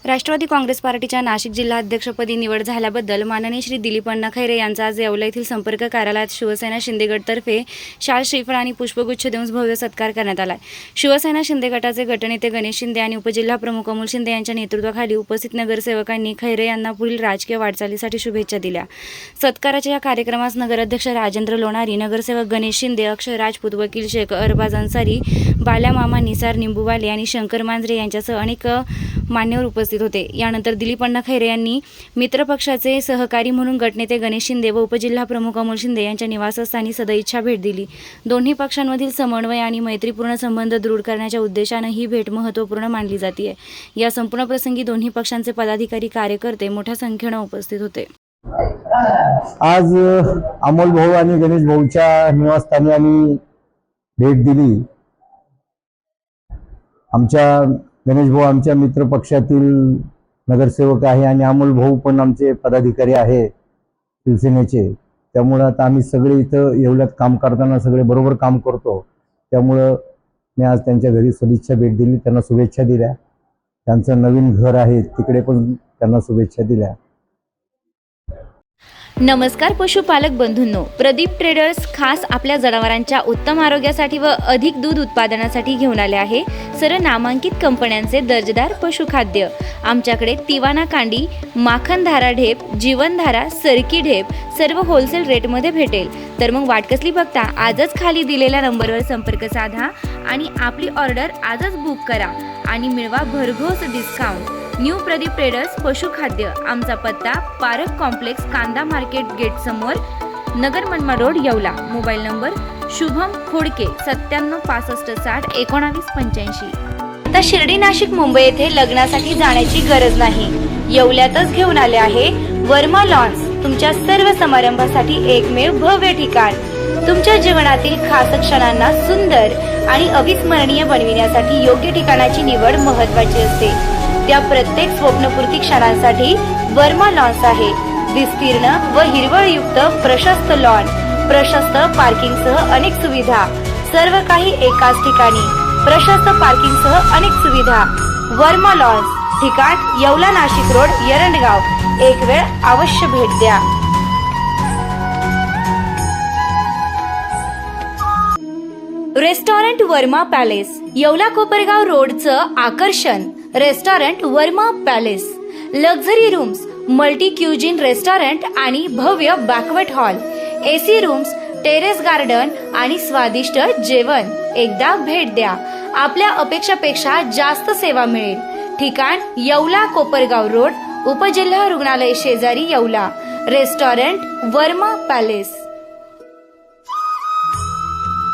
राष्ट्रवादी काँग्रेस पार्टीच्या नाशिक जिल्हाध्यक्षपदी निवड झाल्याबद्दल माननीय श्री दिलीप अण्णा खैरे यांचा आज येवला येथील संपर्क कार्यालयात शिवसेना शिंदे गटतर्फे शाल, श्रीफळ आणि पुष्पगुच्छ देऊन भव्य सत्कार करण्यात आला. शिवसेना शिंदे गटाचे गटनेते गणेश शिंदे आणि उपजिल्हा प्रमुख अमोल शिंदे यांच्या नेतृत्वाखाली उपस्थित नगरसेवकांनी खैरे यांना पुढील राजकीय वाटचालीसाठी शुभेच्छा दिल्या. सत्काराच्या या कार्यक्रमास नगराध्यक्ष राजेंद्र लोणारी, नगरसेवक गणेश शिंदे, अक्षय राजपूत, वकील शेख, अरबाज अन्सारी, बाल्या मामा, निसार निंबूवाले आणि शंकर मांजरे यांच्यासह अनेक मान्यवर उपस्थित होते. यानंतर दिलीप अण्णा खैरे यांनी मित्रपक्षाचे सहकारी म्हणून गटनेते गणेश शिंदे व उपजिल्हा प्रमुख अमोल शिंदे यांच्या निवासस्थानी सदिच्छा भेट दिली. दोन्ही पक्षांमधील समन्वय आणि मैत्रीपूर्ण संबंध दृढ करण्याच्या उद्देशाने ही भेट महत्त्वपूर्ण मानली जाते. या संपूर्ण प्रसंगी दोन्ही पक्षांचे पदाधिकारी, कार्यकर्ते मोठ्या संख्येने उपस्थित होते. आज अमोल भाऊ आणि गणेश भाऊच्या निवासस्थानी आम्ही भेट दिली. आमच्या गणेश भाऊ आमच्या मित्र पक्षातील नगरसेवक आहे आणि अमोल भाऊ पण आमचे पदाधिकारी आहे शिवसेनेचे. त्यामुळे आता आम्ही सगळे इथं येवल्यात काम करताना सगळे बरोबर काम करतो. त्यामुळं मी आज त्यांच्या घरी सदिच्छा भेट दिली, त्यांना शुभेच्छा दिल्या. त्यांचं नवीन घर आहे तिकडे पण त्यांना शुभेच्छा दिल्या. नमस्कार पशुपालक बंधूंनो, प्रदीप ट्रेडर्स खास आपल्या जनावरांच्या उत्तम आरोग्यासाठी व अधिक दूध उत्पादनासाठी घेऊन आले आहे सर्व नामांकित कंपन्यांचे दर्जेदार पशुखाद्य. आमच्याकडे तिवाना कांडी, माखनधारा ढेप, जीवनधारा, सरकी ढेप सर्व होलसेल रेटमध्ये भेटेल. तर मग वाट कसली बघता, आजच खाली दिलेल्या नंबरवर संपर्क साधा आणि आपली ऑर्डर आजच बुक करा आणि मिळवा भरघोस डिस्काउंट. न्यू प्रदीप ट्रेडर्स पशुखाद्य. आमचा पत्ता पारक कॉम्प्लेक्स, कांदा मार्केट गेट समोर, Nagar Manmad road, Yeola. Mobile number Shubham Khodke 9765601985. आता शिर्डी, नाशिक, मुंबई येथे लग्नासाठी जाण्याची गरज नाही. येवल्यातच घेऊन आले आहे वर्मा लॉन्स. तुमच्या सर्व समारंभासाठी एकमेव भव्य ठिकाण. तुमच्या जीवनातील खास क्षणांना सुंदर आणि अविस्मरणीय बनविण्यासाठी योग्य ठिकाणाची निवड महत्त्वाची असते. त्या प्रत्येक स्वप्नपूर्ती क्षणांसाठी वर्मा लॉन्स आहे. विस्तीर्ण व हिरवळयुक्त प्रशस्त लॉन, प्रशस्त पार्किंगसह अनेक सुविधा, सर्व काही एकाच ठिकाणी. प्रशस्त पार्किंगसह अनेक सुविधा. वर्मा लॉन्स, ठिकाण येवला, नाशिक रोड, एरंडगाव. एक वेळ अवश्य भेट द्या. रेस्टॉरंट वर्मा पॅलेस, येवला कोपरगाव रोडचं आकर्षण. Restaurant Verma palace. Luxury rooms, multi cuisine restaurant आणि भव्य banquet hall, AC rooms, terrace garden आणि स्वादिष्ट जेवण. एकदा भेट द्या, आपल्या अपेक्षापेक्षा जास्त सेवा मिळेल. ठिकाण येवला कोपरगाव रोड, उपजिल्हा रुग्णालय शेजारी, येवला. Restaurant Verma palace.